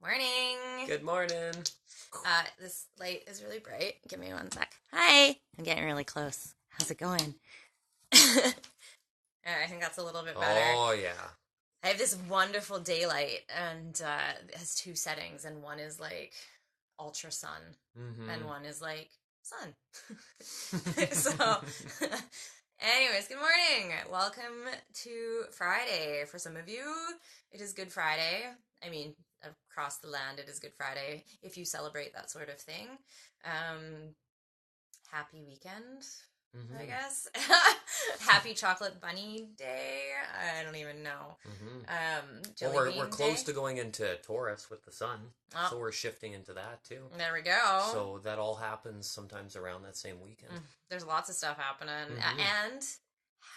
Morning. Good morning. This light is really bright. Give me one sec. Hi. I'm getting really close. How's it going? Alright, I think that's a little bit better. Oh, yeah. I have this wonderful daylight, and it has two settings, and one is like ultra sun, and one is like sun. So, anyways, good morning. Welcome to Friday. For some of you, it is Good Friday. I mean, across the land, it is Good Friday if you celebrate that sort of thing. Happy weekend, I guess. Happy Chocolate Bunny Day. I don't even know. Well, Jelly we're Bean close Day? to going into Taurus with the sun, Oh, so we're shifting into that too. there we go. So that all happens sometimes around that same weekend. There's lots of stuff happening. And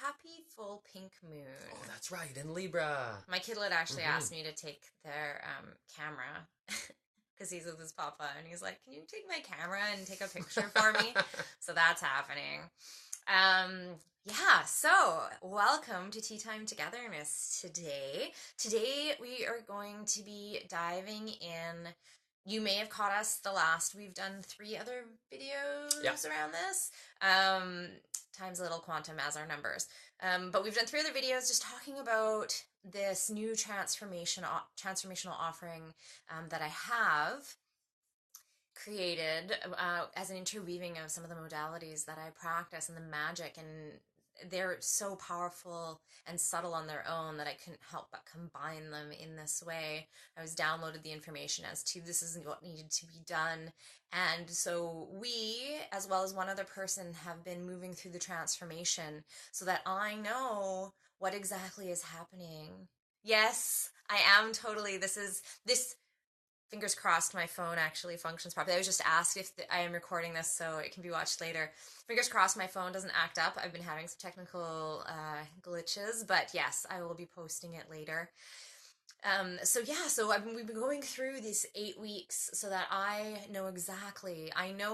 happy full pink moon. Oh, that's right, in Libra. My kid had actually asked me to take their camera because he's with his papa, and he's like, "Can you take my camera and take a picture for me?" So that's happening. Yeah, so welcome to Tea Time Togetherness today. Today we are going to be diving in. You may have caught us we've done 3 other videos around this. Times a little quantum as our numbers. But we've done 3 other videos just talking about this new transformational offering that I have created as an interweaving of some of the modalities that I practice and the magic, and they're so powerful and subtle on their own that I couldn't help but combine them in this way. I was downloaded the information as to this is what needed to be done, and so we, as well as one other person, have been moving through the transformation so that I know what exactly is happening. Yes, I am totally, this fingers crossed my phone actually functions properly. I was just asked if I am recording this so it can be watched later. Fingers crossed my phone doesn't act up. I've been having some technical glitches, but yes, I will be posting it later. So we've been going through these 8 weeks so that I know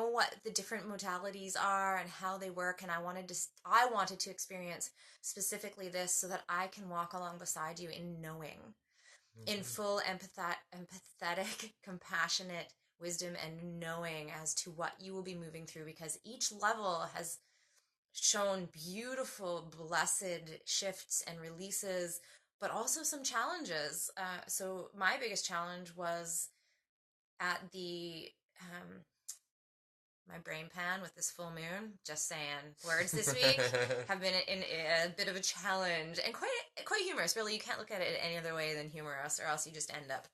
what the different modalities are and how they work, and I wanted to experience specifically this so that I can walk along beside you in knowing, in full empathetic, compassionate wisdom and knowing as to what you will be moving through, because each level has shown beautiful, blessed shifts and releases, but also some challenges. So my biggest challenge was at the my brain pan with this full moon. Just saying, words this week have been in a bit of a challenge, and quite humorous. Really, you can't look at it any other way than humorous, or else you just end up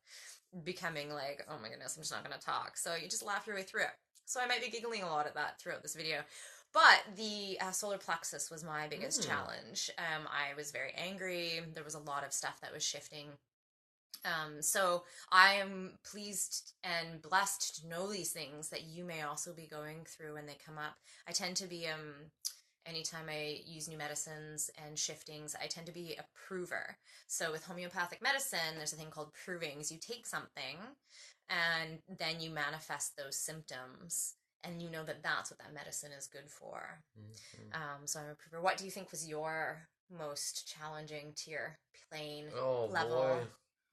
becoming like, oh my goodness, I'm just not going to talk. So you just laugh your way through it. So I might be giggling a lot at that throughout this video. But the solar plexus was my biggest challenge. I was very angry. There was a lot of stuff that was shifting. So I am pleased and blessed to know these things that you may also be going through when they come up. I tend to be, anytime I use new medicines and shiftings, I tend to be a prover. So with homeopathic medicine, there's a thing called provings. You take something and then you manifest those symptoms, and you know that that's what that medicine is good for. So I'm a prover. What do you think was your most challenging to your plane level? Boy.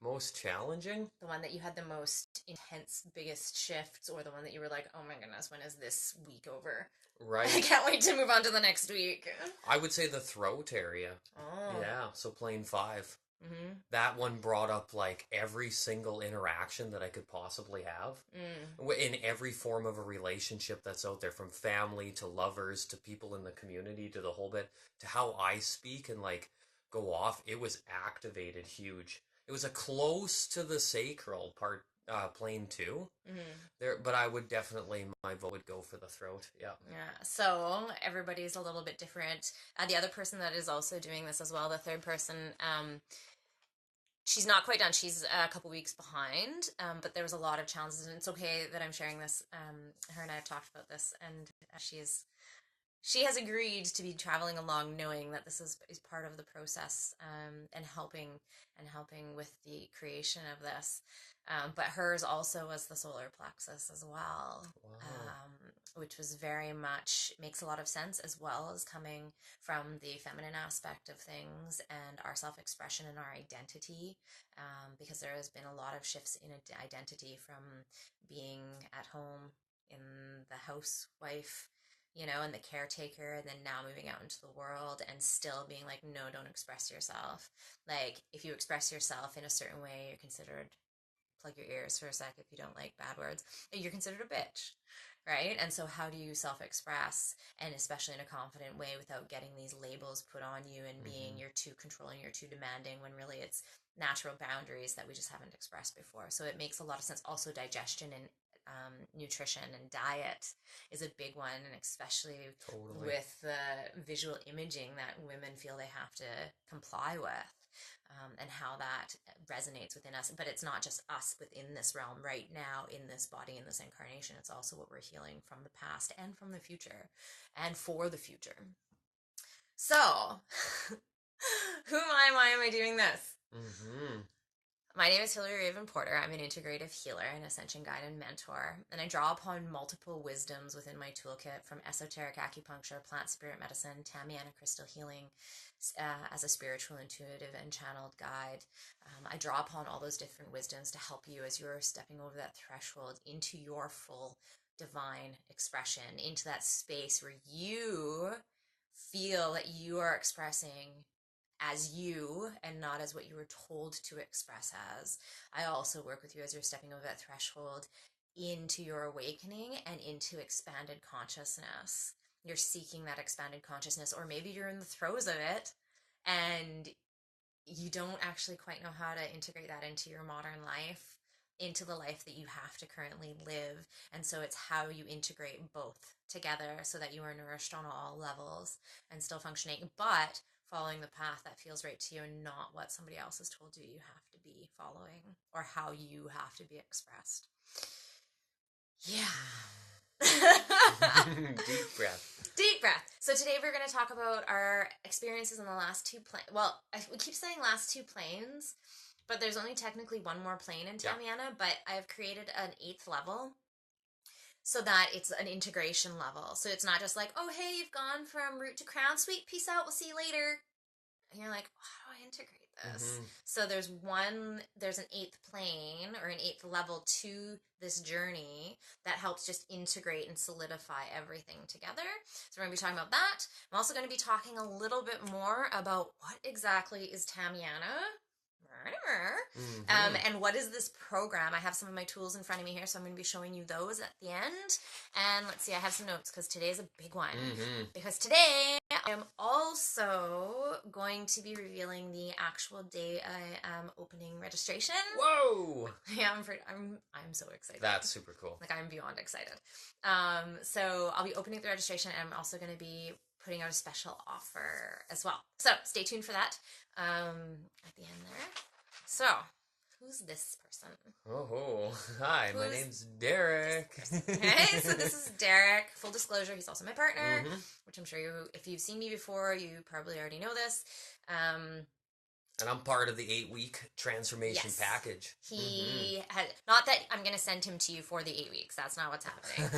Most challenging? The one that you had the most intense, biggest shifts, or the one that you were like, oh my goodness, when is this week over? Right. I can't wait to move on to the next week. I would say the throat area. Oh. Yeah, so plane 5. That one brought up like every single interaction that I could possibly have in every form of a relationship that's out there, from family to lovers to people in the community to the whole bit, to how I speak and like go off. It was activated huge. It was a close to the sacral part, plane 2 there, but I would definitely, my vote would go for the throat. Yeah. So everybody's a little bit different. The other person that is also doing this as well, the third person, she's not quite done. She's a couple weeks behind, but there was a lot of challenges, and it's okay that I'm sharing this. Her and I have talked about this, and she has agreed to be traveling along, knowing that this is part of the process, and helping with the creation of this. But hers also was the solar plexus as well. Wow. which was very much makes a lot of sense, as well as coming from the feminine aspect of things and our self-expression and our identity, because there has been a lot of shifts in identity from being at home in the housewife, and the caretaker, and then now moving out into the world and still being like, no, don't express yourself. Like, if you express yourself in a certain way, you're considered, plug your ears for a sec if you don't like bad words, you're considered a bitch, right? And so how do you self-express, and especially in a confident way, without getting these labels put on you and being you're too controlling, you're too demanding, when really it's natural boundaries that we just haven't expressed before. So it makes a lot of sense. Also, digestion and nutrition and diet is a big one, and especially with the visual imaging that women feel they have to comply with, and how that resonates within us. But it's not just us within this realm right now, in this body, in this incarnation. It's also what we're healing from the past and from the future and for the future. So, who am I? Why am I doing this? My name is Hilary Raven Porter. I'm an integrative healer, an ascension guide and mentor, and I draw upon multiple wisdoms within my toolkit, from esoteric acupuncture, plant spirit medicine, Tameana crystal healing, as a spiritual, intuitive, and channeled guide. I draw upon all those different wisdoms to help you as you're stepping over that threshold into your full divine expression, into that space where you feel that you are expressing as you and not as what you were told to express as. I also work with you as you're stepping over that threshold into your awakening and into expanded consciousness. You're seeking that expanded consciousness, or maybe you're in the throes of it and you don't actually quite know how to integrate that into your modern life, into the life that you have to currently live. And so it's how you integrate both together so that you are nourished on all levels and still functioning, but following the path that feels right to you, and not what somebody else has told you have to be following, or how you have to be expressed. Yeah. Deep breath. Deep breath. So today we're going to talk about our experiences in the last two planes. Well, we keep saying last two planes, but there's only technically one more plane in Tameana, but I've created an 8th level so that it's an integration level. So it's not just like, oh, hey, you've gone from root to crown, sweet, peace out, we'll see you later. And you're like, how do I integrate this? So there's an 8th plane, or an 8th level to this journey that helps just integrate and solidify everything together. So we're going to be talking about that. I'm also going to be talking a little bit more about what exactly is Tameana. And what is this program? I have some of my tools in front of me here, so I'm going to be showing you those at the end. And let's see, I have some notes because today's a big one. Because today I am also going to be revealing the actual day I am opening registration. Whoa! Yeah, I'm so excited. That's super cool. Like, I'm beyond excited. So I'll be opening the registration, and I'm also going to be putting out a special offer as well. So stay tuned for that at the end there. So, who's this person? Oh, hi, my name's Derek. Okay, so this is Derek. Full disclosure, he's also my partner, which I'm sure if you've seen me before, you probably already know this. And I'm part of the 8-week transformation package. He had, not that I'm going to send him to you for the 8 weeks. That's not what's happening.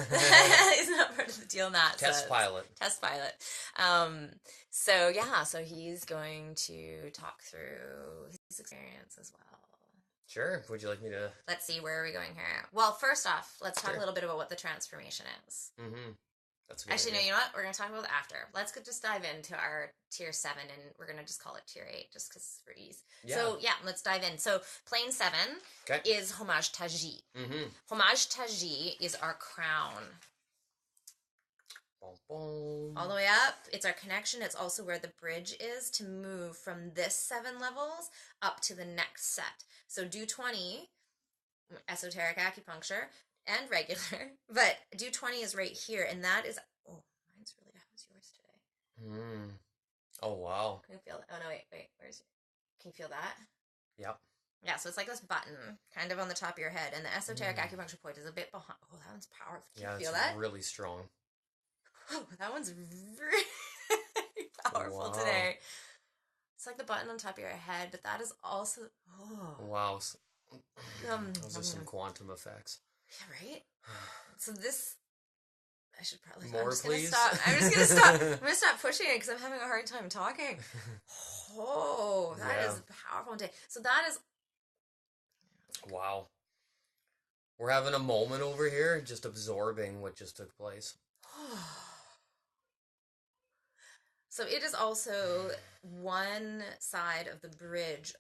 He's not part of the deal in that. Test pilot. So he's going to talk through his experience as well. Sure. Would you like me to? Let's see, where are we going here? Well, first off, let's talk a little bit about what the transformation is. That's a good Actually, idea. no, you know what? We're going to talk about it after. Let's just dive into our tier 7, and we're going to just call it tier 8 just because for ease. Yeah. So, let's dive in. So, plane 7 is Homage Taji. Homage Taji is our crown. Boom, boom. All the way up, it's our connection. It's also where the bridge is to move from this 7 levels up to the next set. So, do 20, esoteric acupuncture, and regular, but do 20 is right here, and that is, oh, mine's really, how's yours today? Oh, wow. Can you feel that? Oh, no, wait, can you feel that? Yep. Yeah, so it's like this button kind of on the top of your head, and the esoteric acupuncture point is a bit behind. Oh, that one's powerful. Can you feel that? It's really strong. Oh, that one's really powerful today. It's like the button on top of your head, but that is also, Wow. Those are some quantum effects. Yeah, right? So this I should probably. More, I'm just gonna please. stop. I'm just gonna stop. I'm gonna stop pushing it because I'm having a hard time talking. Oh, that is a powerful day. So that is. Wow. We're having a moment over here, just absorbing what just took place. So it is also one side of the bridge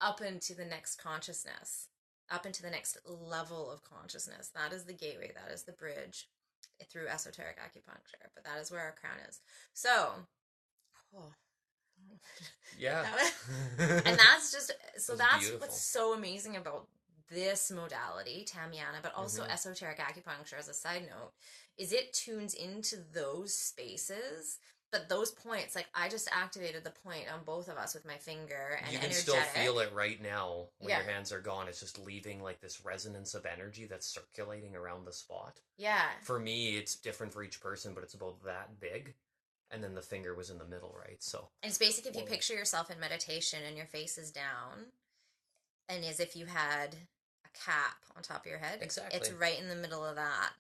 up into the next consciousness, up into the next level of consciousness. That is the gateway. That is the bridge through esoteric acupuncture. But that is where our crown is. So, oh. Yeah. And that's just, so that's beautiful. what's so amazing about this modality, Tameana, but also esoteric acupuncture as a side note, is it tunes into those spaces. But those points, like I just activated the point on both of us with my finger, and you can energetic. still feel it right now when your hands are gone. It's just leaving like this resonance of energy that's circulating around the spot. Yeah. For me, it's different for each person, but it's about that big. And then the finger was in the middle, right? So it's basically if you picture yourself in meditation and your face is down, and as if you had a cap on top of your head. Exactly. It's right in the middle of that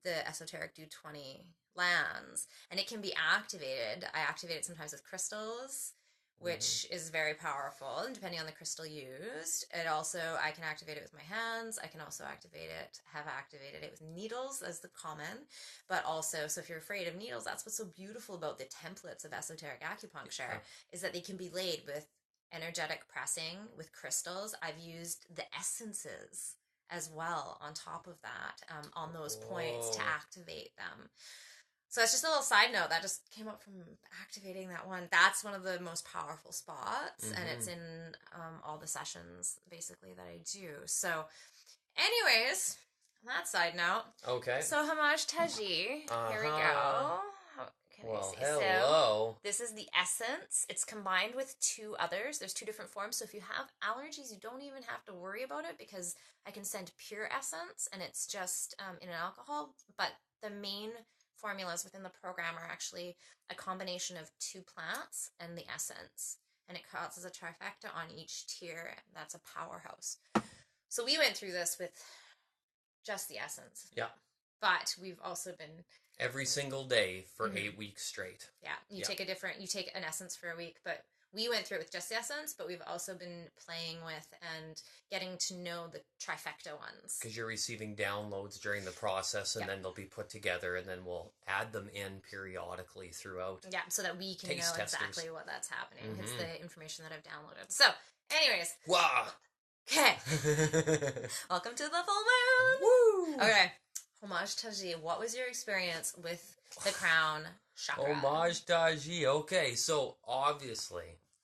the esoteric do 20 lands, and it can be activated. I activate it sometimes with crystals, which is very powerful, and depending on the crystal used. It also, I can activate it with my hands. I can also have activated it with needles as the common, but also, so if you're afraid of needles, that's what's so beautiful about the templates of esoteric acupuncture, is that they can be laid with energetic pressing, with crystals. I've used the essences as well on top of that, on those points to activate them. So it's just a little side note that just came up from activating that one. That's one of the most powerful spots, and it's in all the sessions basically that I do. So, anyways, on that side note. Okay. So homage Taji. Here we go. Well, hello. So, this is the essence. It's combined with two others. There's two different forms. So if you have allergies, you don't even have to worry about it, because I can send pure essence, and it's just in an alcohol. But the main formulas within the program are actually a combination of two plants and the essence. And it causes a trifecta on each tier. That's a powerhouse. So we went through this with just the essence. Yeah. But we've also been... every single day for 8 weeks straight. Yeah. You take an essence for a week, but we went through it with just the essence, but we've also been playing with and getting to know the trifecta ones. Because you're receiving downloads during the process, and then they'll be put together, and then we'll add them in periodically throughout. Yeah, so that we can know exactly what that's happening. It's the information that I've downloaded. So, anyways. Wow. Okay. Welcome to the full moon. Woo! Okay. Homage Taji, what was your experience with the crown chakra? Homage Taji. Okay, so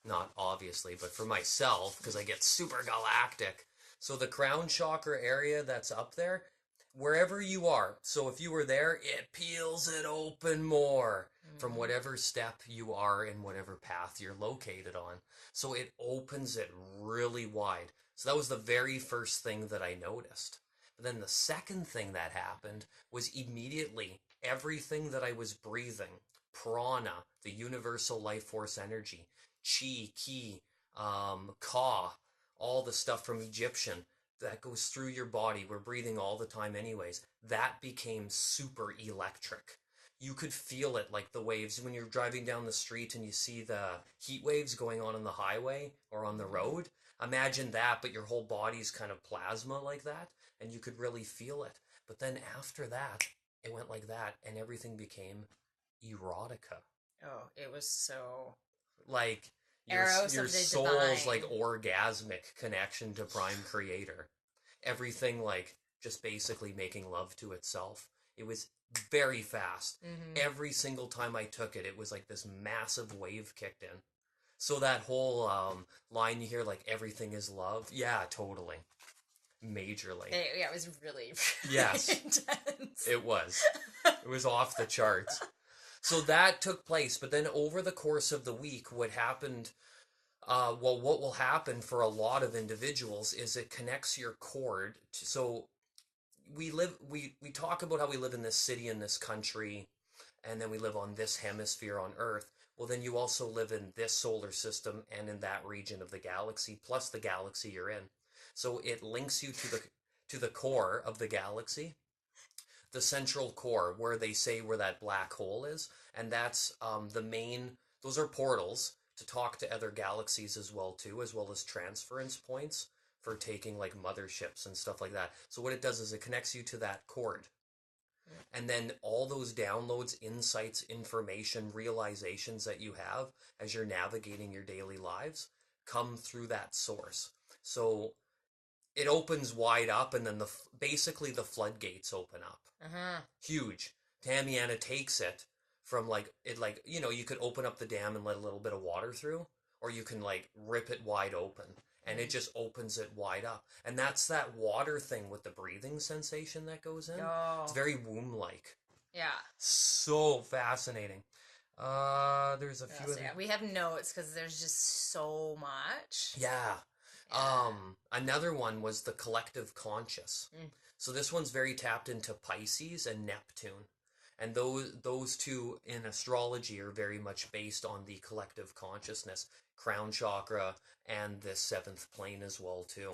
not obviously, but for myself, because I get super galactic. So the crown chakra area that's up there, wherever you are. So if you were there, it peels it open more from whatever step you are in whatever path you're located on. So it opens it really wide. So that was the very first thing that I noticed. But then the second thing that happened was immediately everything that I was breathing, prana, the universal life force energy, chi, ki, ka, all the stuff from Egyptian that goes through your body, we're breathing all the time anyways, that became super electric. You could feel it like the waves when you're driving down the street and you see the heat waves going on the highway or on the road. Imagine that, but your whole body's kind of plasma like that, and you could really feel it. But then after that, it went like that, and everything became erotica. Oh, it was so... like your soul's divine. Like orgasmic connection to Prime Creator. Everything like just basically making love to itself. It was very fast. Every single time I took it, it was like this massive wave kicked in. So that whole line you hear, like, everything is love. Yeah, totally. Majorly. It was really, yes, intense. It was. It was off the charts. So that took place. But then over the course of the week, what happened, what will happen for a lot of individuals is it connects your cord. So we talk about how we live in this city, in this country, and then we live on this hemisphere on Earth. Well, then you also live in this solar system and in that region of the galaxy, plus the galaxy you're in. So it links you to the core of the galaxy. the central core where they say where that black hole is, and that's the main. Those are portals to talk to other galaxies as well too, as well as transference points for taking like motherships and stuff like that. So what it does is it connects you to that cord. And then all those downloads, insights, information, realizations that you have as you're navigating your daily lives come through that source. So it opens wide up, and then basically the floodgates open up. Huge. Tameana takes it from you could open up the dam and let a little bit of water through, or you can like rip it wide open, and it just opens it wide up. And that's that water thing with the breathing sensation that goes in. Oh. It's very womb-like. Yeah. So fascinating. There's a few. Yeah, we have notes because there's just so much. Yeah. Another one was the collective conscious. So this one's very tapped into Pisces and Neptune. And those two in astrology are very much based on the collective consciousness, crown chakra, and the seventh plane as well too.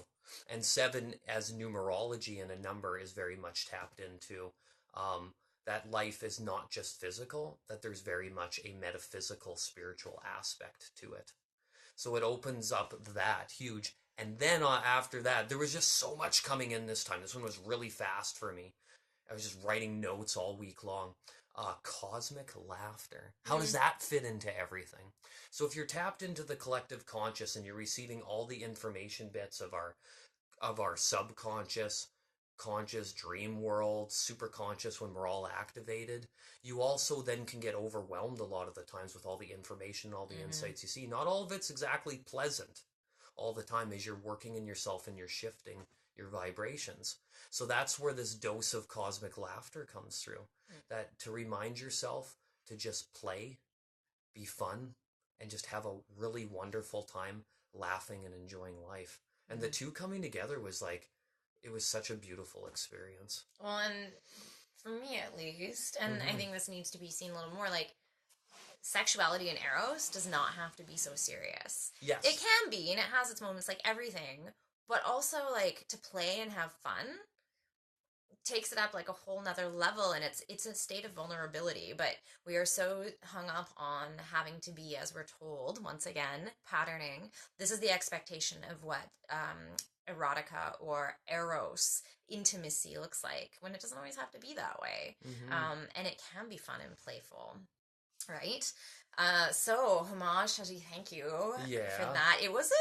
And 7 as numerology and a number is very much tapped into that life is not just physical, that there's very much a metaphysical, spiritual aspect to it. So it opens up that huge. And then after that, there was just so much coming in this time. This one was really fast for me. I was just writing notes all week long. Cosmic laughter. How does that fit into everything? So if you're tapped into the collective conscious and you're receiving all the information bits of our subconscious, conscious, dream world, super conscious when we're all activated, you also then can get overwhelmed a lot of the times with all the information, all the insights you see. Not all of it's exactly pleasant all the time as you're working in yourself and you're shifting your vibrations. So that's where this dose of cosmic laughter comes through. That to remind yourself to just play, be fun, and just have a really wonderful time laughing and enjoying life. And the two coming together was like, it was such a beautiful experience. Well, and for me at least, and I think this needs to be seen a little more, like, sexuality and eros does not have to be so serious. Yes. It can be, and it has its moments, like everything, but also, like, to play and have fun takes it up like a whole nother level, and it's a state of vulnerability. But we are so hung up on having to be, as we're told, once again, patterning. This is the expectation of what erotica or eros, intimacy, looks like, when it doesn't always have to be that way. And it can be fun and playful, right? So homage, Taji, thank you for that. It was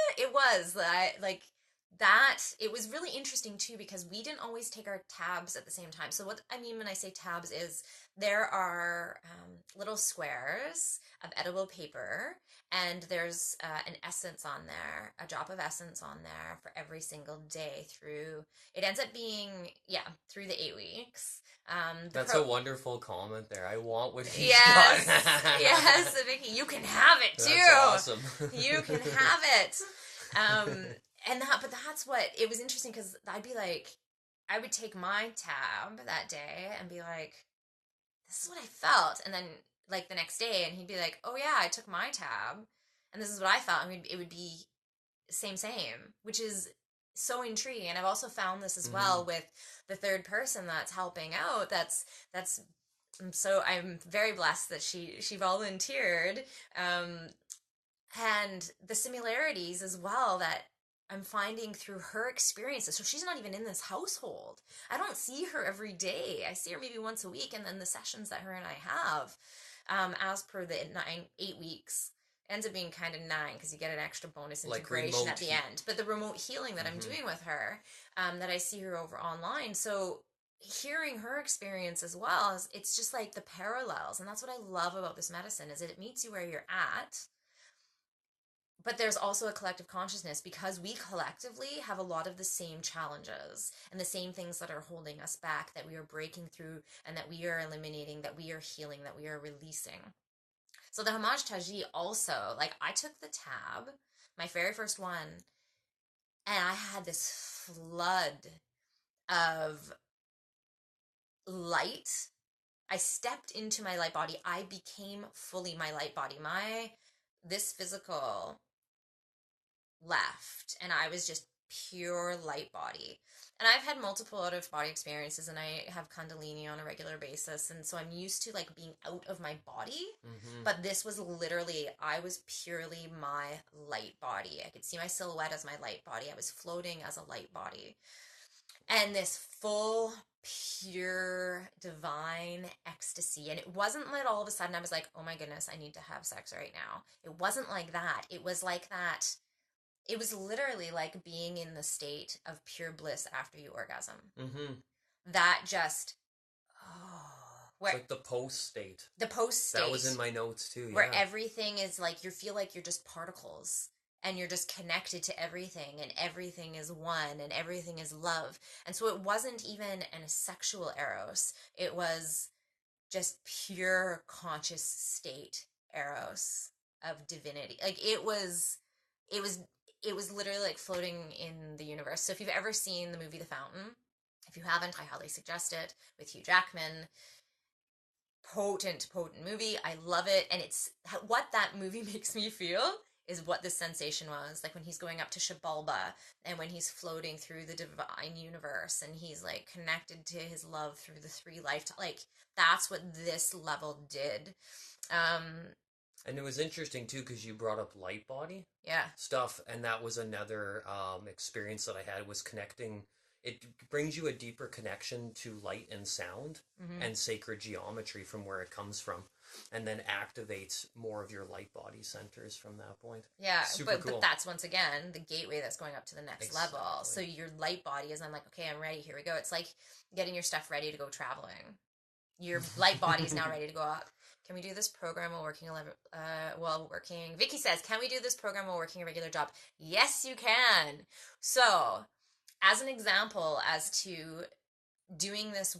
it was really interesting too, because we didn't always take our tabs at the same time. So what I mean when I say tabs is there are little squares of edible paper, and there's an essence on there, a drop of essence on there for every single day through, it ends up being, through the 8 weeks. That's a wonderful comment there. I want what he's got. Yes, Vicky, you can have it too. That's awesome. You can have it. But that's what, it was interesting, because I'd be like, I would take my tab that day and be like, this is what I felt. And then, like, the next day, and he'd be like, oh yeah, I took my tab, and this is what I felt. I mean, it would be same, which is so intriguing. And I've also found this as well with the third person that's helping out. I'm very blessed that she volunteered. And the similarities as well that I'm finding through her experiences. So she's not even in this household. I don't see her every day. I see her maybe once a week, and then the sessions that her and I have, as per the 8 weeks, ends up being kind of 9, because you get an extra bonus integration at the end. But the remote healing that I'm doing with her, that I see her over online. So hearing her experience as well, it's just like the parallels. And that's what I love about this medicine, is it meets you where you're at. But there's also a collective consciousness, because we collectively have a lot of the same challenges and the same things that are holding us back, that we are breaking through, and that we are eliminating, that we are healing, that we are releasing. So the homage taji also, like, I took the tab, my very first one, and I had this flood of light. I stepped into my light body. I became fully my light body. This physical left, and I was just pure light body. And I've had multiple out of body experiences, and I have Kundalini on a regular basis, and so I'm used to like being out of my body. But this was literally, I was purely my light body. I could see my silhouette as my light body. I was floating as a light body. And this full, pure, divine ecstasy. And it wasn't that all of a sudden I was like, oh my goodness, I need to have sex right now. It wasn't like that. It was like that. It was literally like being in the state of pure bliss after you orgasm. That just, where, it's like the post state. The post state. That was in my notes too. Where everything is like, you feel like you're just particles. And you're just connected to everything, and everything is one, and everything is love. And so it wasn't even a sexual eros. It was just pure conscious state eros of divinity. Like it was literally like floating in the universe. So if you've ever seen the movie The Fountain, if you haven't, I highly suggest it, with Hugh Jackman. Potent movie. I love it. And it's what that movie makes me feel is what this sensation was like when he's going up to Shabalba, and when he's floating through the divine universe, and he's like connected to his love through the three lifetimes. Like that's what this level did. And it was interesting too because you brought up light body stuff, and that was another experience that I had, was connecting. It brings you a deeper connection to light and sound and sacred geometry from where it comes from, and then activates more of your light body centers from that point. Yeah, Super cool. But that's once again the gateway that's going up to the next level. So your light body is, I'm like, okay, I'm ready, here we go. It's like getting your stuff ready to go traveling. Your light body is now ready to go up. Can we do this program while working Vicky says, can we do this program while working a regular job? Yes, you can. So as an example as to doing this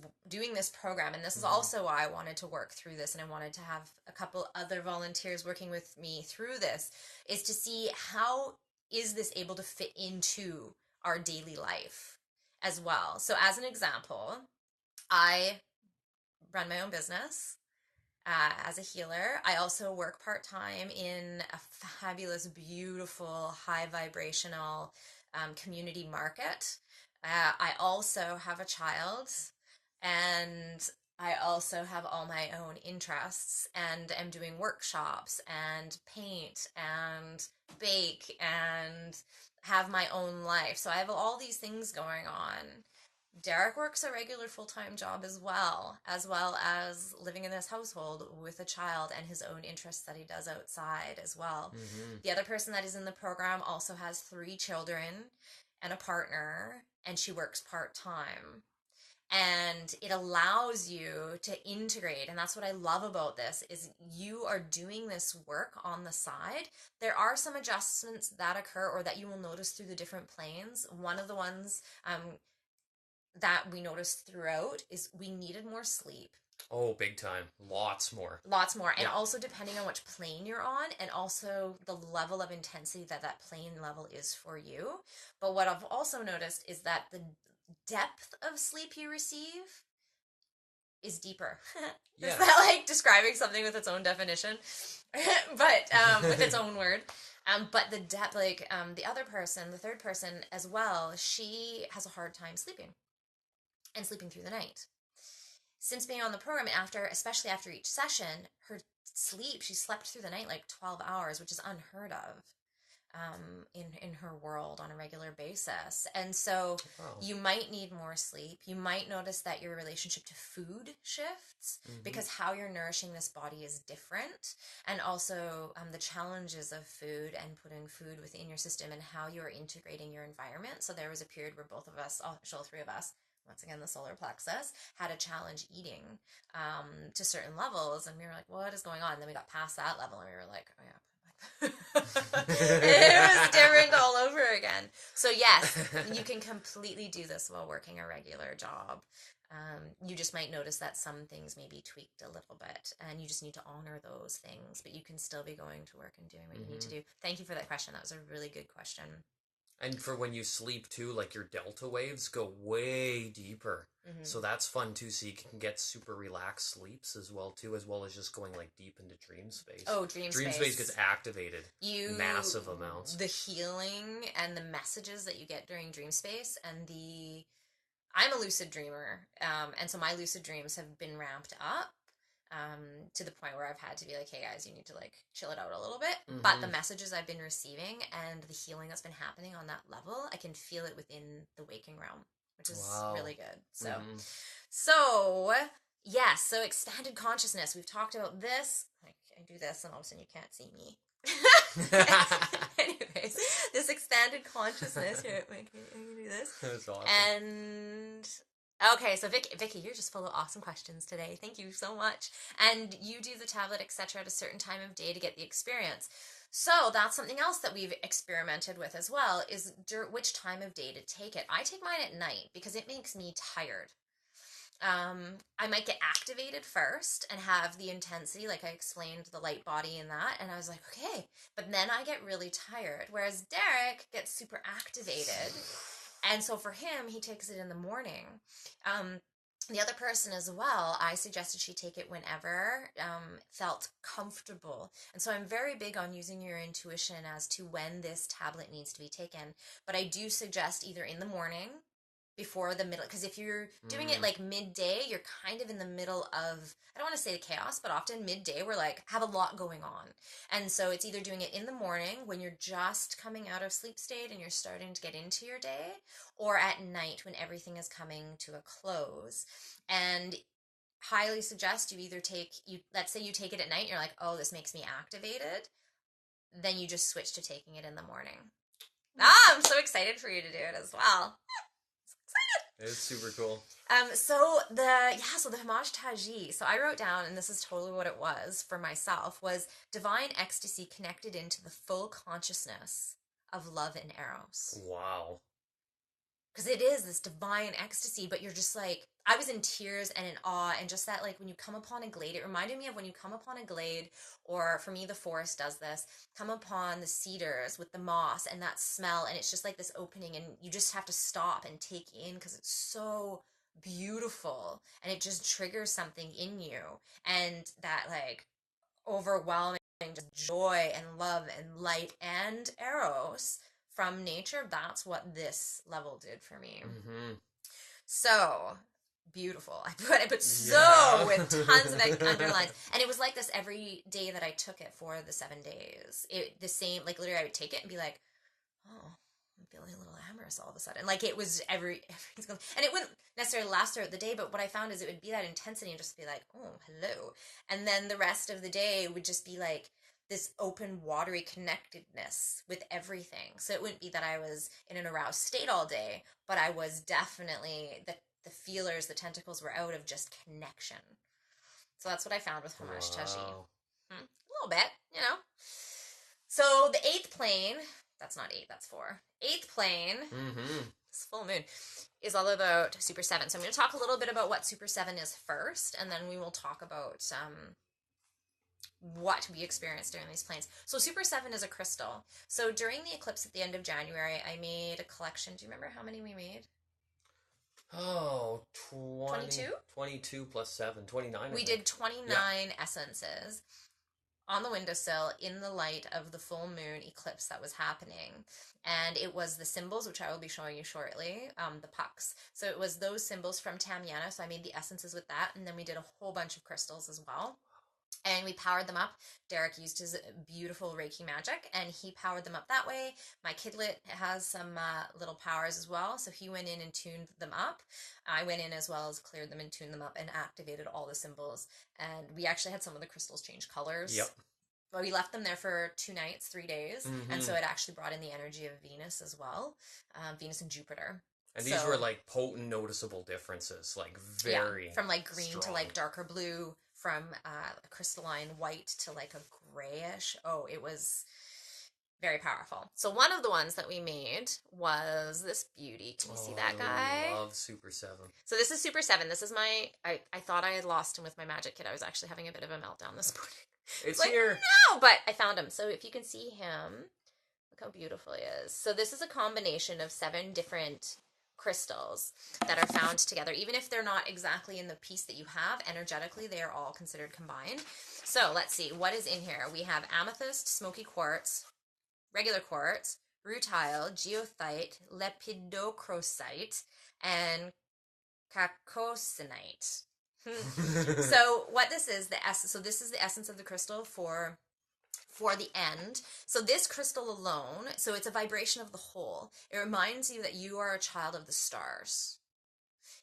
program, and this is also why I wanted to work through this, and I wanted to have a couple other volunteers working with me through this, is to see how is this able to fit into our daily life as well. So as an example, I run my own business as a healer. I also work part-time in a fabulous, beautiful, high vibrational community market. I also have a child, and I also have all my own interests, and am doing workshops and paint and bake and have my own life. So I have all these things going on. Derek works a regular full-time job as well as living in this household with a child and his own interests that he does outside as well. The other person that is in the program also has 3 children and a partner, and she works part-time. And it allows you to integrate, and that's what I love about this, is you are doing this work on the side. There are some adjustments that occur, or that you will notice through the different planes. One of the ones that we noticed throughout is we needed more sleep. Oh, big time. Lots more. And also depending on which plane you're on, and also the level of intensity that plane level is for you. But what I've also noticed is that the depth of sleep you receive is deeper. Is that like describing something with its own definition? But with its own word. But the depth, like the other person, the third person as well, she has a hard time sleeping and sleeping through the night. Since being on the program, especially after each session, her sleep, she slept through the night like 12 hours, which is unheard of in her world on a regular basis. And so you might need more sleep. You might notice that your relationship to food shifts because how you're nourishing this body is different. And also the challenges of food and putting food within your system and how you're integrating your environment. So there was a period where both of us, all 3 of us, once again, the solar plexus, had a challenge eating to certain levels. And we were like, what is going on? And then we got past that level and we were like, oh yeah. It was different all over again. So yes, you can completely do this while working a regular job. You just might notice that some things may be tweaked a little bit, and you just need to honor those things, but you can still be going to work and doing what you need to do. Thank you for that question. That was a really good question. And for when you sleep too, like your delta waves go way deeper. Mm-hmm. So that's fun too. So you can get super relaxed sleeps as well too, as well as just going like deep into dream space. Oh, dream space. Dream space gets activated. Massive amounts. The healing and the messages that you get during dream space and I'm a lucid dreamer. And so my lucid dreams have been ramped up. To the point where I've had to be like, hey guys, you need to like chill it out a little bit. Mm-hmm. But the messages I've been receiving and the healing that's been happening on that level, I can feel it within the waking realm, which is really good. So, so expanded consciousness. We've talked about this. I do this and all of a sudden you can't see me. Anyways, this expanded consciousness here. I can do this. That's awesome. And okay, so Vicky, you're just full of awesome questions today. Thank you so much. And you do the tablet, etc., at a certain time of day to get the experience. So that's something else that we've experimented with as well, is which time of day to take it. I take mine at night because it makes me tired. I might get activated first and have the intensity, like I explained, the light body and that, and I was like, okay, but then I get really tired, whereas Derek gets super activated. And so for him, he takes it in the morning. The other person as well, I suggested she take it whenever felt comfortable. And so I'm very big on using your intuition as to when this tablet needs to be taken. But I do suggest either in the morning, before the middle, because if you're doing it like midday, you're kind of in the middle of, I don't want to say the chaos, but often midday we're like have a lot going on. And so it's either doing it in the morning when you're just coming out of sleep state and you're starting to get into your day, or at night when everything is coming to a close. And highly suggest you either let's say you take it at night and you're like, oh, this makes me activated, then you just switch to taking it in the morning. I'm so excited for you to do it as well. It's super cool. So the Homage Taji. So I wrote down, and this is totally what it was for myself, was divine ecstasy connected into the full consciousness of love and eros. Wow. Because it is this divine ecstasy, but you're just like, I was in tears and in awe, and just that, like, when you come upon a glade, it reminded me of when you come upon a glade, or for me, the forest does this, come upon the cedars with the moss and that smell, and it's just like this opening, and you just have to stop and take in, because it's so beautiful, and it just triggers something in you, and that, like, overwhelming just joy and love and light and eros from nature. That's what this level did for me. Mm-hmm. So beautiful. I put so with tons of underlines, and it was like this every day that I took it for the 7 days. The same, like literally, I would take it and be like, oh, I'm feeling a little amorous all of a sudden. Like it was and it wouldn't necessarily last throughout the day, but what I found is it would be that intensity and just be like, oh, hello, and then the rest of the day would just be like this open, watery connectedness with everything. So it wouldn't be that I was in an aroused state all day, but I was definitely, the feelers, the tentacles were out of just connection. So that's what I found with Homage Taji. A little bit, you know. So the 8th plane, that's not 8, that's 4. 8th plane, this full moon, is all about Super 7. So I'm going to talk a little bit about what Super 7 is first, and then we will talk about what we experienced during these planes. So Super 7 is a crystal. So during the eclipse at the end of January, I made a collection. Do you remember how many we made? Oh, 22? 22 plus 7, 29. We did 29 essences on the windowsill in the light of the full moon eclipse that was happening. And it was the symbols, which I will be showing you shortly, the pucks. So it was those symbols from Tameana. So I made the essences with that. And then we did a whole bunch of crystals as well. And we powered them up. Derek used his beautiful Reiki magic, and he powered them up that way. My kidlet has some little powers as well, so he went in and tuned them up. I went in as well as cleared them and tuned them up and activated all the symbols. And we actually had some of the crystals change colors. Yep. Well, we left them there for 2 nights, 3 days, and so it actually brought in the energy of Venus as well, Venus and Jupiter. And these were like potent, noticeable differences, like very from like green strong to like darker blue, from crystalline white to like a grayish. Oh, it was very powerful. So one of the ones that we made was this beauty. Can you see that guy? I love Super 7. So this is Super 7. This is my, I thought I had lost him with my magic kit. I was actually having a bit of a meltdown this morning. It's like, here. No, but I found him. So if you can see him, look Look how beautiful he is. So this is a combination of 7 different crystals that are found together. Even if they're not exactly in the piece that you have, energetically, they are all considered combined. So let's see, what is in here? We have amethyst, smoky quartz, regular quartz, rutile, geothite, lepidocrosite, and cacosinite. So what this is, the essence. So this is the essence of the crystal for the end. So this crystal alone, so it's a vibration of the whole. It reminds you that you are a child of the stars.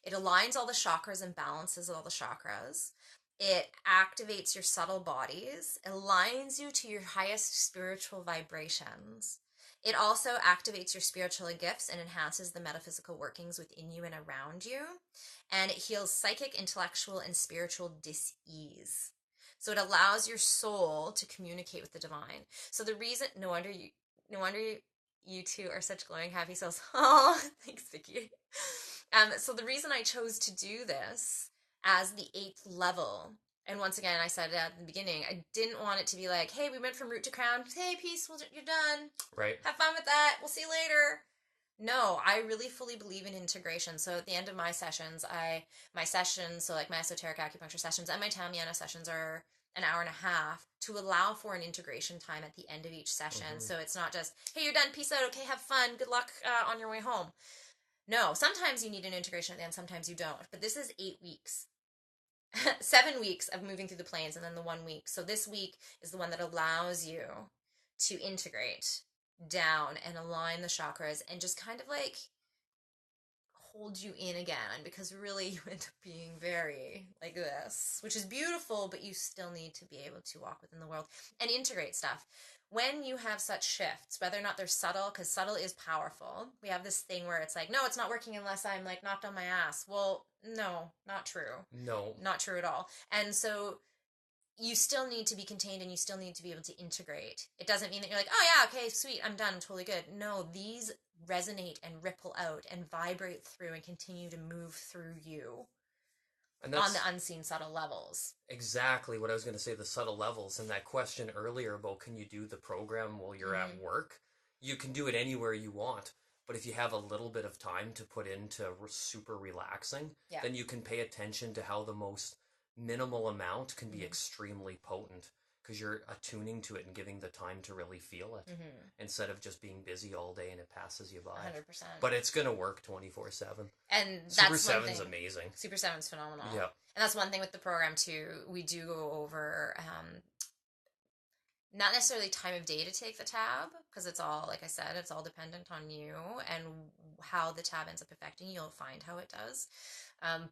It aligns all the chakras and balances all the chakras. It activates your subtle bodies, aligns you to your highest spiritual vibrations. It also activates your spiritual gifts and enhances the metaphysical workings within you and around you. And it heals psychic, intellectual, and spiritual dis-ease. So it allows your soul to communicate with the divine. So the reason, no wonder you two are such glowing, happy souls. Oh, thanks, Vicky. So the reason I chose to do this as the 8th level, and once again, I said it at the beginning, I didn't want it to be like, hey, we went from root to crown. Hey, peace, you're done. Right. Have fun with that. We'll see you later. No, I really fully believe in integration. So at the end of my sessions, my sessions, so like my esoteric acupuncture sessions and my Tameana sessions are an hour and a half to allow for an integration time at the end of each session. Mm-hmm. So it's not just, hey, you're done, peace out, okay, have fun, good luck on your way home. No, sometimes you need an integration at the end, sometimes you don't. But this is 8 weeks. 7 weeks of moving through the planes and then the 1 week. So this week is the one that allows you to integrate down and align the chakras and just kind of like hold you in again, because really you end up being very like this, which is beautiful, but you still need to be able to walk within the world and integrate stuff. When you have such shifts, whether or not they're subtle, because subtle is powerful, we have this thing where it's like, no, it's not working unless I'm like knocked on my ass. Well, no, not true. No. Not true at all. And so you still need to be contained and you still need to be able to integrate. It doesn't mean that you're like, oh yeah, okay, sweet, I'm done, I'm totally good. No, these resonate and ripple out and vibrate through and continue to move through you on the unseen subtle levels. Exactly what I was going to say, the subtle levels. And that question earlier about can you do the program while you're at work? You can do it anywhere you want. But if you have a little bit of time to put into super relaxing, then you can pay attention to how the most minimal amount can be extremely potent, because you're attuning to it and giving the time to really feel it instead of just being busy all day and it passes you by. 100%. But it's going to work 24/7. And Super 7's amazing. Super 7's phenomenal. Yeah. And that's one thing with the program too. We do go over not necessarily time of day to take the tab, because it's all, like I said, it's all dependent on you and how the tab ends up affecting you. You'll find how it does.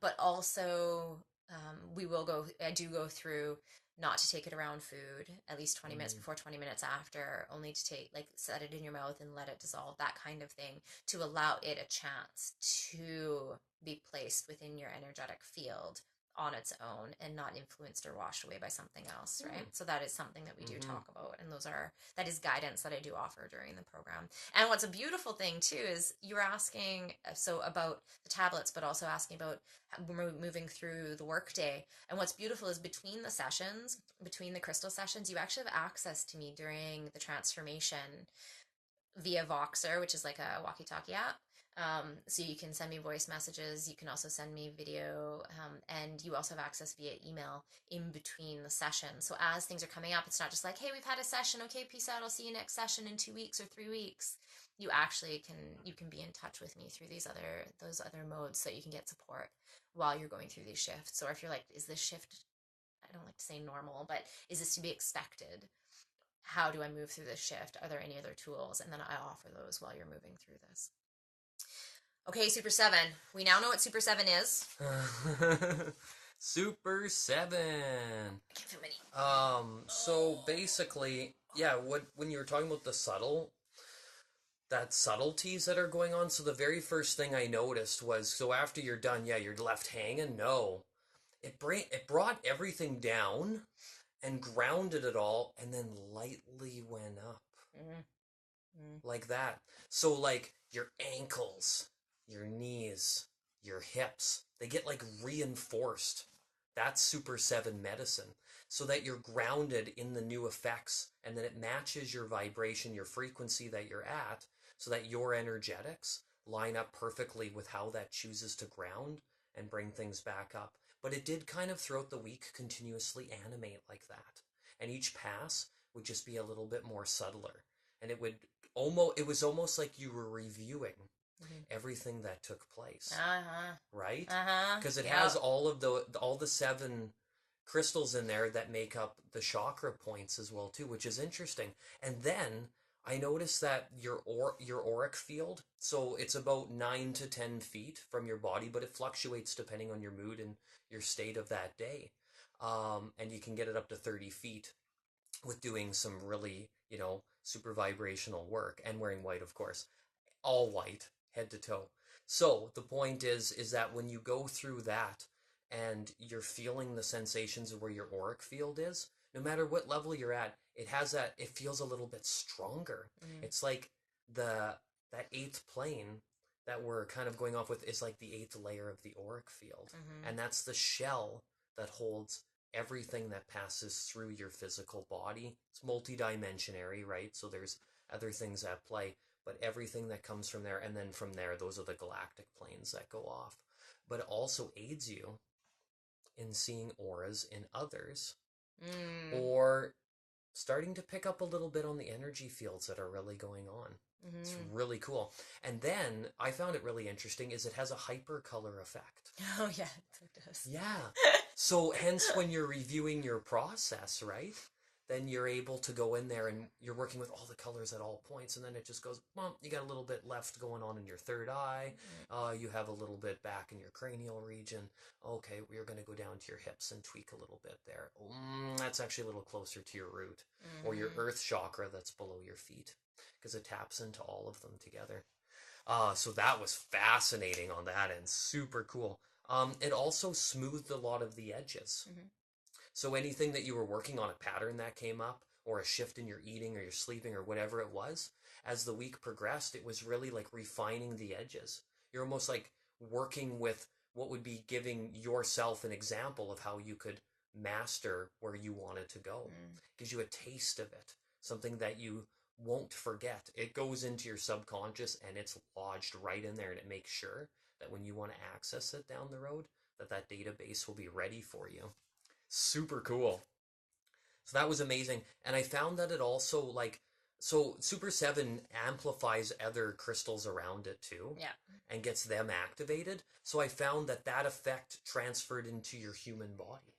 But also I do go through not to take it around food at least 20 minutes before, 20 minutes after, only to take, like, set it in your mouth and let it dissolve, that kind of thing, to allow it a chance to be placed within your energetic field on its own and not influenced or washed away by something else, right? So that is something that we do talk about, and that is guidance that I do offer during the program. And what's a beautiful thing too is you're asking so about the tablets, but also asking about moving through the workday. And what's beautiful is between the sessions, between the crystal sessions, you actually have access to me during the transformation via Voxer, which is like a walkie-talkie app. So you can send me voice messages. You can also send me video, and you also have access via email in between the sessions. So as things are coming up, it's not just like, hey, we've had a session. Okay, peace out. I'll see you next session in 2 weeks or 3 weeks. You actually can be in touch with me through those other modes, so you can get support while you're going through these shifts. Or if you're like, is this shift, I don't like to say normal, but is this to be expected? How do I move through this shift? Are there any other tools? And then I offer those while you're moving through this. Okay, Super 7. We now know what Super 7 is. Super 7. I can't feel many. So basically, when you were talking about that subtleties that are going on, so the very first thing I noticed was, so after you're done, you're left hanging. No. It brought everything down and grounded it all, and then lightly went up. Like that. So like your ankles, your knees, your hips, they get like reinforced That's Super 7 medicine, so that you're grounded in the new effects, and then it matches your vibration, your frequency that you're at, so that your energetics line up perfectly with how that chooses to ground and bring things back up. But it did kind of throughout the week continuously animate like that. And each pass would just be a little bit more subtler. And it was almost like you were reviewing everything that took place. Right? Because it has all the 7 crystals in there that make up the chakra points as well too, which is interesting. And then I noticed that your auric field, so it's about 9 to 10 feet from your body, but it fluctuates depending on your mood and your state of that day. And you can get it up to 30 feet with doing some really, super vibrational work and wearing white, of course, all white, head to toe. So the point is that when you go through that and you're feeling the sensations of where your auric field is, no matter what level you're at, it feels a little bit stronger. It's like that 8th plane that we're kind of going off with is like the 8th layer of the auric field. And that's the shell that holds everything that passes through your physical body. It's multidimensionary, right? So there's other things at play, but everything that comes from there, and then from there, those are the galactic planes that go off. But it also aids you in seeing auras in others, or starting to pick up a little bit on the energy fields that are really going on. It's really cool. And then I found it really interesting is it has a hypercolor effect. Oh yeah, it does. Yeah. So hence when you're reviewing your process, right? Then you're able to go in there and you're working with all the colors at all points, and then it just goes, well, you got a little bit left going on in your third eye. You have a little bit back in your cranial region. Okay, we're going to go down to your hips and tweak a little bit there. That's actually a little closer to your root or your earth chakra that's below your feet, because it taps into all of them together. So that was fascinating on that end. Super cool. It also smoothed a lot of the edges. So anything that you were working on, a pattern that came up, or a shift in your eating or your sleeping or whatever it was, as the week progressed, it was really like refining the edges. You're almost like working with what would be giving yourself an example of how you could master where you wanted to go. Gives you a taste of it, something that you won't forget. It goes into your subconscious and it's lodged right in there, and it makes sure that when you want to access it down the road, that database will be ready for you. Super cool. So that was amazing. And I found that it also so Super 7 amplifies other crystals around it too. Yeah. And gets them activated. So I found that effect transferred into your human body.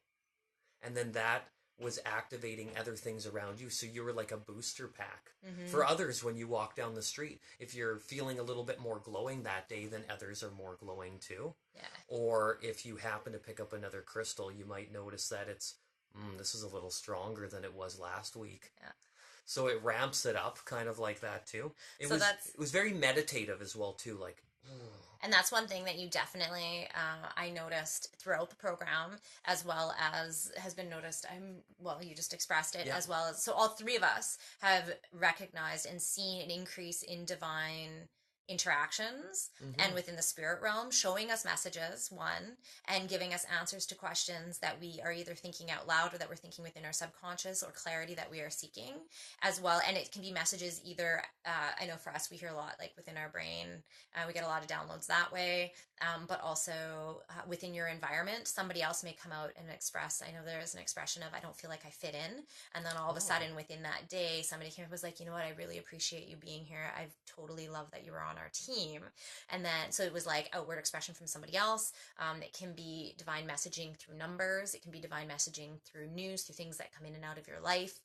And then that was activating other things around you. So you were like a booster pack for others when you walk down the street. If you're feeling a little bit more glowing that day, then others are more glowing too. Yeah. Or if you happen to pick up another crystal, you might notice that this is a little stronger than it was last week. Yeah. So it ramps it up kind of like that too. It was very meditative as well too, like. And that's one thing that you definitely, I noticed throughout the program, as well as has been noticed. You just expressed it, as well as, so all 3 of us have recognized and seen an increase in divine interactions and within the spirit realm, showing us messages, and giving us answers to questions that we are either thinking out loud or that we're thinking within our subconscious, or clarity that we are seeking as well. And it can be messages either, I know for us, we hear a lot like within our brain, we get a lot of downloads that way, but also within your environment, somebody else may come out and express. I know there is an expression of, I don't feel like I fit in. And then all of a sudden within that day, somebody came up and was like, you know what, I really appreciate you being here. I've totally loved that you were on our team. And then, so it was like outward expression from somebody else. It can be divine messaging through numbers. It can be divine messaging through news, through things that come in and out of your life.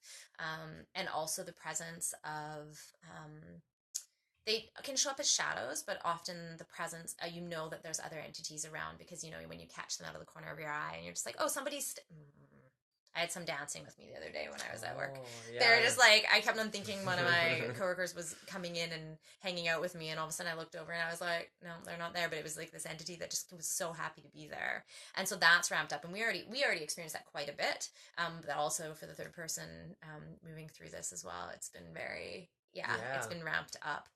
And also the presence of, they can show up as shadows, but often the presence, that there's other entities around, because, when you catch them out of the corner of your eye and you're just like, oh, I had some dancing with me the other day when I was at work. Yeah. They're just like, I kept on thinking one of my coworkers was coming in and hanging out with me, and all of a sudden I looked over and I was like, no, they're not there. But it was like this entity that just was so happy to be there. And so that's ramped up, and we already experienced that quite a bit. But also for the third person moving through this as well, it's been very it's been ramped up.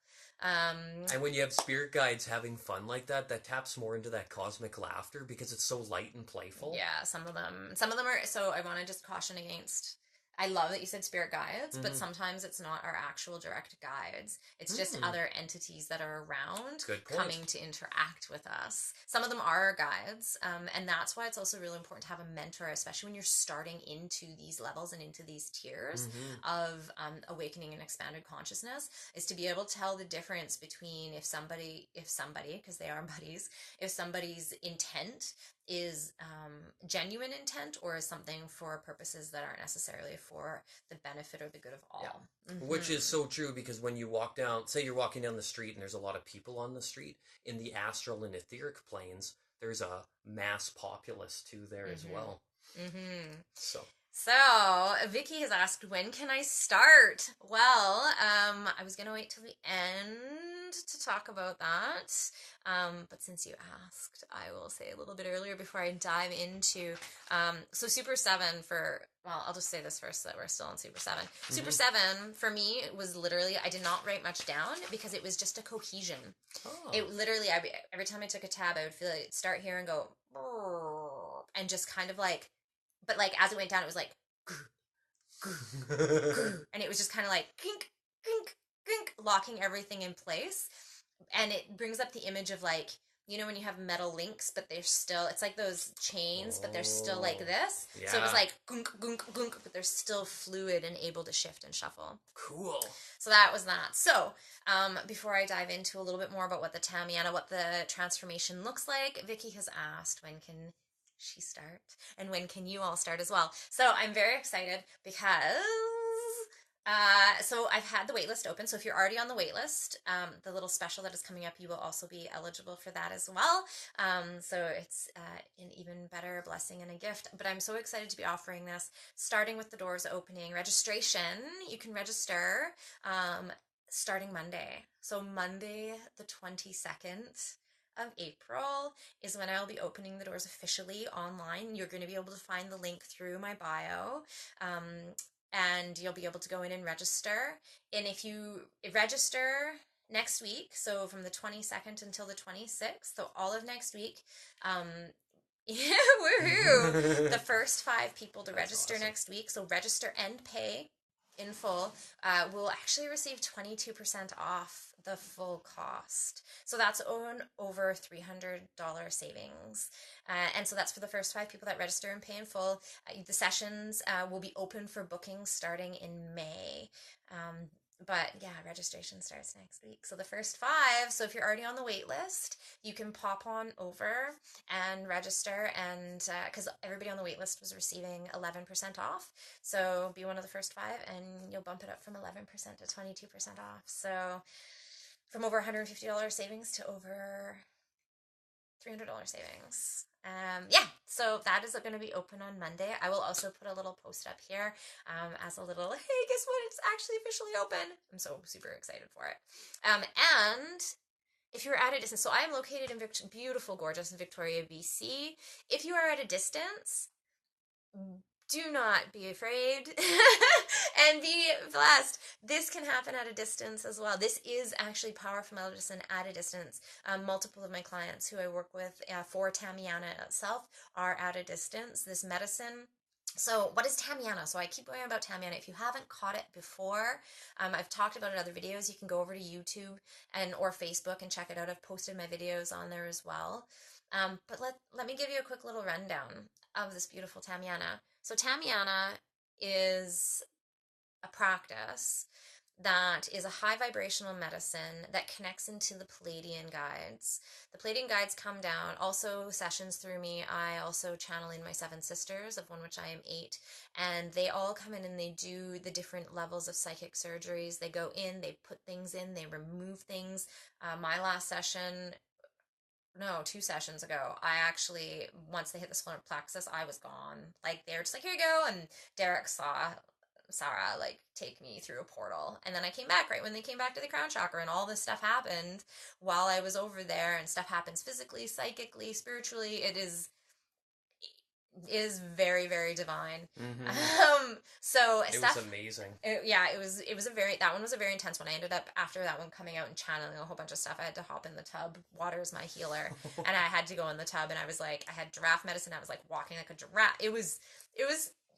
And when you have spirit guides having fun like that, that taps more into that cosmic laughter because it's so light and playful. Yeah, some of them are, so I want to just caution against, I love that you said spirit guides, but sometimes it's not our actual direct guides. It's just other entities that are around coming to interact with us. Some of them are our guides, and that's why it's also really important to have a mentor, especially when you're starting into these levels and into these tiers of awakening and expanded consciousness, is to be able to tell the difference between if somebody, because they are buddies, if somebody's intent is genuine intent or is something for purposes that aren't necessarily for the benefit or the good of all. Which is so true, because when you walk down, say you're walking down the street and there's a lot of people on the street, in the astral and etheric planes, there's a mass populace too there as well. So Vicky has asked, when can I start? Well, I was going to wait till the end to talk about that. But since you asked, I will say a little bit earlier before I dive into, so Super 7 I'll just say this first so that we're still on Super 7. Super 7 for me was literally, I did not write much down because it was just a cohesion. It literally, every time I took a tab, I would feel it start here and go, and just kind of like, but like as it went down, it was like, and it was just kind of like kink, kink, kink, locking everything in place. And it brings up the image of like, you know, when you have metal links, but they're still, it's like those chains, but they're still like this. Yeah. So it was like gunk, gunk, gunk, but they're still fluid and able to shift and shuffle. Cool. So that was that. So before I dive into a little bit more about what the transformation looks like, Vicky has asked, when can she start? And when can you all start as well? So I'm very excited because so I've had the waitlist open. So if you're already on the waitlist, the little special that is coming up, you will also be eligible for that as well. So it's an even better blessing and a gift. But I'm so excited to be offering this, starting with the doors opening. Registration, you can register starting Monday. So Monday the 22nd of April is when I'll be opening the doors officially online. You're going to be able to find the link through my bio. And you'll be able to go in and register. And if you register next week, so from the 22nd until the 26th, so all of next week, woohoo! The first 5 people to register next week, so register and pay in full, will actually receive 22% off the full cost. So that's on over $300 savings. And so that's for the first 5 people that register and pay in full. The sessions will be open for bookings starting in May. But yeah, registration starts next week. So the first 5, so if you're already on the wait list, you can pop on over and register, and because everybody on the wait list was receiving 11% off. So be one of the first 5 and you'll bump it up from 11% to 22% off. So from over $150 savings to over $300 savings. So that is going to be open on Monday. I will also put a little post up here as a little, hey, guess what? It's actually officially open. I'm so super excited for it. And if you're at a distance, so I am located in beautiful, gorgeous Victoria, BC. If you are at a distance, do not be afraid and be blessed. This can happen at a distance as well. This is actually powerful medicine at a distance. Multiple of my clients who I work with for Tameana itself are at a distance. This medicine. So what is Tameana? So I keep going about Tameana. If you haven't caught it before, I've talked about it in other videos. You can go over to YouTube or Facebook and check it out. I've posted my videos on there as well. But let me give you a quick little rundown of this beautiful Tameana. So Tameana is a practice that is a high vibrational medicine that connects into the Pleiadian guides. The Pleiadian guides come down, also sessions through me. I also channel in my 7 sisters, of one which I am 8, and they all come in and they do the different levels of psychic surgeries. They go in, they put things in, they remove things. My last session, no, 2 sessions ago, I actually, once they hit the solar plexus, I was gone. Like, they were just like, here you go, and Derek saw Sarah, like, take me through a portal. And then I came back right when they came back to the crown chakra, and all this stuff happened while I was over there, and stuff happens physically, psychically, spiritually. It is is very, very divine. So it was amazing. It was a very, that one was a very intense one. I ended up, after that one, coming out and channeling a whole bunch of stuff. I had to hop in the tub. Water is my healer. And I had to go in the tub, and I was like, I had giraffe medicine. I was like walking like a giraffe. It was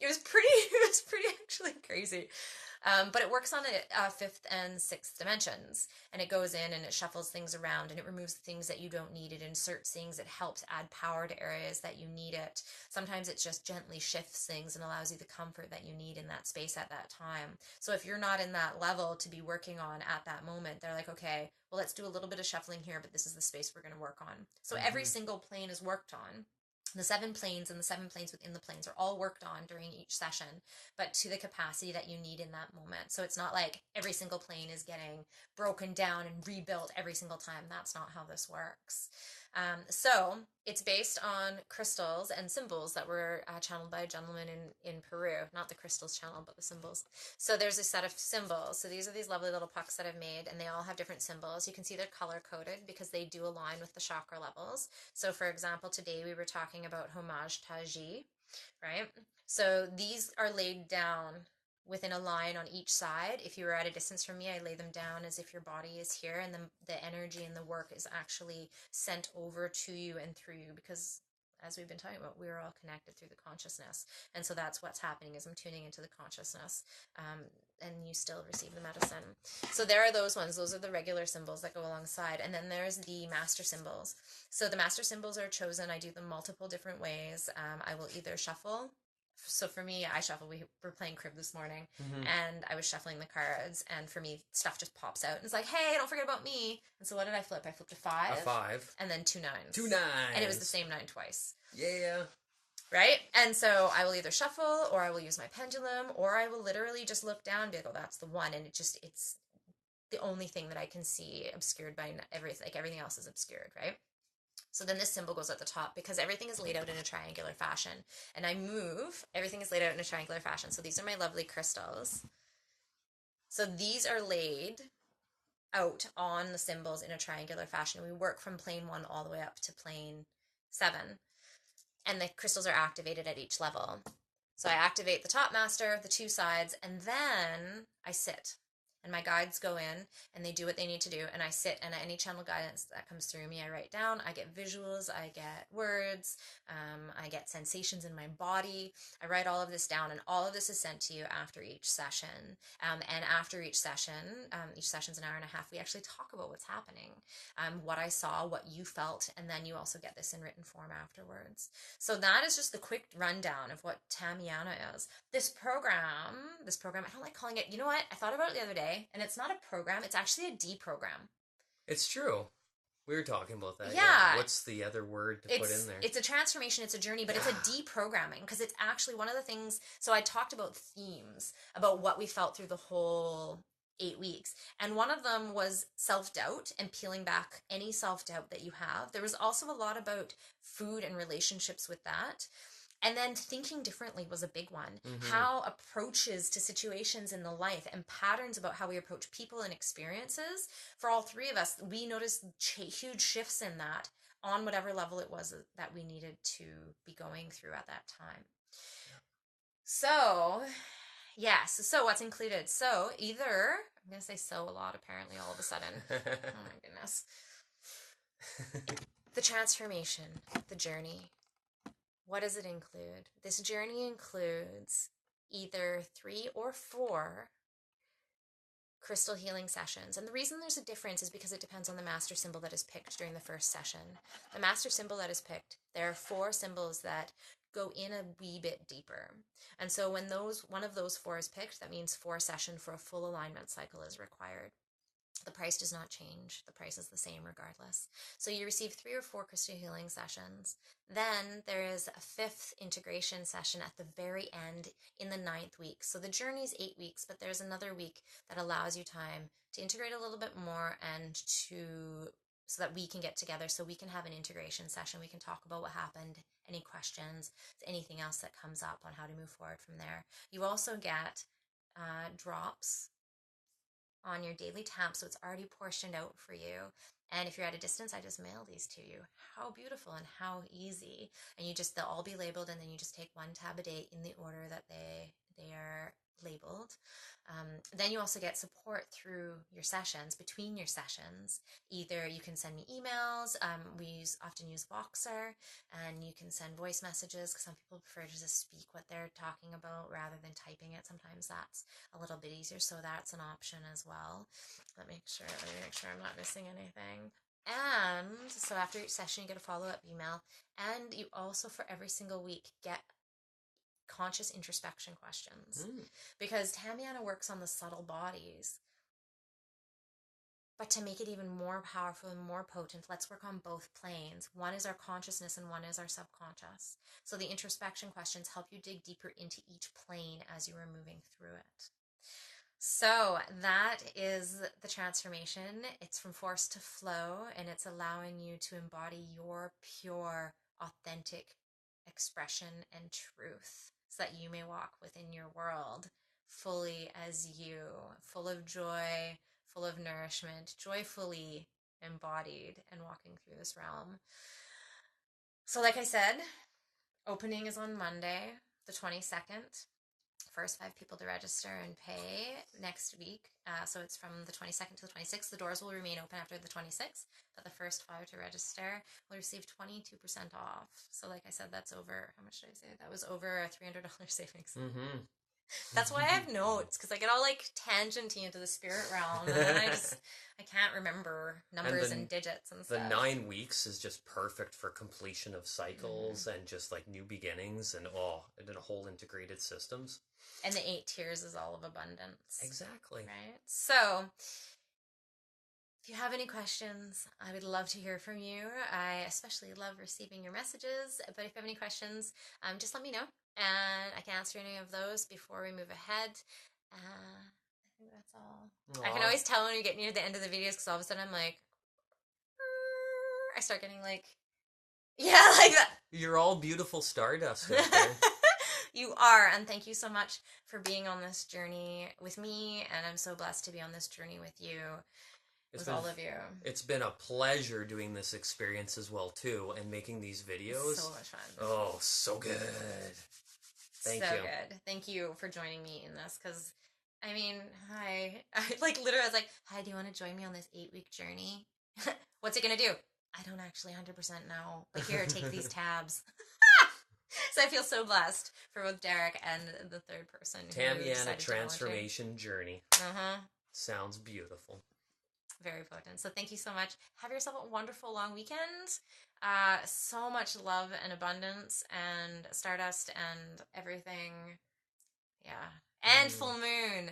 pretty, it was pretty actually crazy. But it works on a fifth and sixth dimensions, and it goes in and it shuffles things around, and it removes the things that you don't need. It inserts things. It helps add power to areas that you need it. Sometimes it just gently shifts things and allows you the comfort that you need in that space at that time. So if you're not in that level to be working on at that moment, they're like, okay, well, let's do a little bit of shuffling here, but this is the space we're going to work on. So every single plane is worked on. The 7 planes and the 7 planes within the planes are all worked on during each session, but to the capacity that you need in that moment. So it's not like every single plane is getting broken down and rebuilt every single time. That's not how this works. So it's based on crystals and symbols that were channeled by a gentleman in Peru. Not the crystals channeled, but the symbols. So there's a set of symbols. So these are these lovely little pucks that I've made, and they all have different symbols. You can see they're color-coded because they do align with the chakra levels. So for example, today we were talking about homage taji, right? So these are laid down within a line on each side. If you were at a distance from me, I lay them down as if your body is here, and the energy and the work is actually sent over to you and through you, because as we've been talking about, we're all connected through the consciousness. And so that's what's happening, is I'm tuning into the consciousness, and you still receive the medicine. So there are those ones. Those are the regular symbols that go alongside. And then there's the master symbols. So the master symbols are chosen. I do them multiple different ways. I will either shuffle. So for me, I shuffle. We were playing crib this morning, and I was shuffling the cards, and for me, stuff just pops out, and it's like, hey, don't forget about me. And so what did I flip? I flipped a 5. A 5. And then 2 9s. 2 9s. And it was the same 9 twice. Yeah. Right? And so I will either shuffle, or I will use my pendulum, or I will literally just look down and be like, oh, that's the one. And it's the only thing that I can see obscured by everything. Like everything else is obscured, right? So then this symbol goes at the top, because everything is laid out in a triangular fashion. And I move, everything is laid out in a triangular fashion. So these are my lovely crystals. So these are laid out on the symbols in a triangular fashion. We work from plane 1 all the way up to plane 7. And the crystals are activated at each level. So I activate the top master, the 2 sides, and then I sit. And my guides go in, and they do what they need to do, and I sit, and any channel guidance that comes through me, I write down. I get visuals, I get words, I get sensations in my body. I write all of this down, and all of this is sent to you after each session. And after each session's an hour and a half, we actually talk about what's happening, what I saw, what you felt, and then you also get this in written form afterwards. So that is just the quick rundown of what Tameana is. This program, I don't like calling it, you know what? I thought about it the other day, and it's not a program, it's actually a deprogram. It's true. We were talking about that. Yeah. What's the other word to put in there? It's a transformation, it's a journey, but it's a deprogramming, because it's actually one of the things. So I talked about themes, about what we felt through the whole 8 weeks. And one of them was self-doubt and peeling back any self-doubt that you have. There was also a lot about food and relationships with that. And then thinking differently was a big one. How approaches to situations in the life and patterns about how we approach people and experiences. For all 3 of us, we noticed huge shifts in that on whatever level it was that we needed to be going through at that time. So, yes. So what's included? So either, I'm going to say so a lot apparently all of a sudden. Oh my goodness. The transformation, the journey. What does it include? This journey includes either 3 or 4 crystal healing sessions. And the reason there's a difference is because it depends on the master symbol that is picked during the first session. The master symbol that is picked, there are 4 symbols that go in a wee bit deeper. And so when one of those 4 is picked, that means 4 sessions for a full alignment cycle is required. The price does not change. The price is the same regardless. So you receive 3 or 4 crystal healing sessions. Then there is a 5th integration session at the very end in the 9th week. So the journey is 8 weeks, but there's another week that allows you time to integrate a little bit more, and so that we can get together, so we can have an integration session. We can talk about what happened, any questions, anything else that comes up on how to move forward from there. You also get drops on your daily tab, so it's already portioned out for you. And if you're at a distance, I just mail these to you. How beautiful and how easy. And they'll all be labeled, and then you just take one tab a day in the order that they are labeled. Then you also get support through your sessions, between your sessions. Either you can send me emails. We often use Voxer, and you can send voice messages because some people prefer to just speak what they're talking about rather than typing it. Sometimes that's a little bit easier, so that's an option as well. Let me make sure I'm not missing anything. And so after each session, you get a follow-up email, and you also, for every single week, get conscious introspection questions. Because Tameana works on the subtle bodies. But to make it even more powerful and more potent, let's work on both planes. One is our consciousness and one is our subconscious. So the introspection questions help you dig deeper into each plane as you are moving through it. So that is the transformation. It's from force to flow, and it's allowing you to embody your pure, authentic expression and truth so that you may walk within your world fully as you, full of joy, full of nourishment, joyfully embodied and walking through this realm. So like I said, opening is on Monday, the 22nd. First 5 people to register and pay next week. So it's from the 22nd to the 26th. The doors will remain open after the 26th, but the first 5 to register will receive 22% off. So like I said, that's over, how much did I say? That was over a $300 savings. Mm-hmm. That's why I have notes, because I get all like tangenty into the spirit realm, and then I can't remember numbers and digits and stuff. The 9 weeks is just perfect for completion of cycles and just like new beginnings and whole integrated systems. And the 8 tiers is all of abundance. Exactly. Right? So if you have any questions, I would love to hear from you. I especially love receiving your messages, but if you have any questions, just let me know, and I can answer any of those before we move ahead. I think that's all. Aww. I can always tell when we get near the end of the videos, because all of a sudden I'm like, I start getting like, yeah, like that. You're all beautiful stardust out there. You are, and thank you so much for being on this journey with me, and I'm so blessed to be on this journey with you. All of you. It's been a pleasure doing this experience as well too, and making these videos. So much fun. Oh, so good. Thank you. So good. Thank you for joining me in this, because I mean, hi. I like literally I was like, hi, do you want to join me on this 8-week journey? What's it gonna do? I don't actually 100% know. But here, take these tabs. So I feel so blessed for both Derek and the third person. Tameana Transformation Journey. Sounds beautiful. Very potent. So thank you so much. Have yourself a wonderful long weekend. So much love and abundance and stardust and everything. Yeah. And full moon.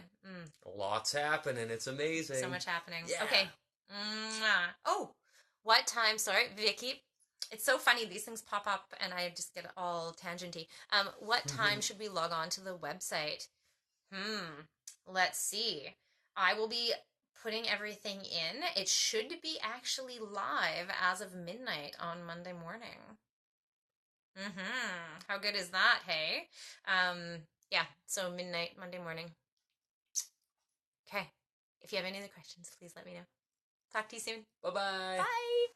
Lots happening. It's amazing. So much happening. Yeah. Okay. Oh, what time? Sorry, Vicky. It's so funny. These things pop up and I just get all tangenty. What time should we log on to the website? Let's see. I will be putting everything in. It should be actually live as of midnight on Monday morning. How good is that, hey? Yeah, so midnight, Monday morning. Okay. If you have any other questions, please let me know. Talk to you soon. Bye-bye. Bye.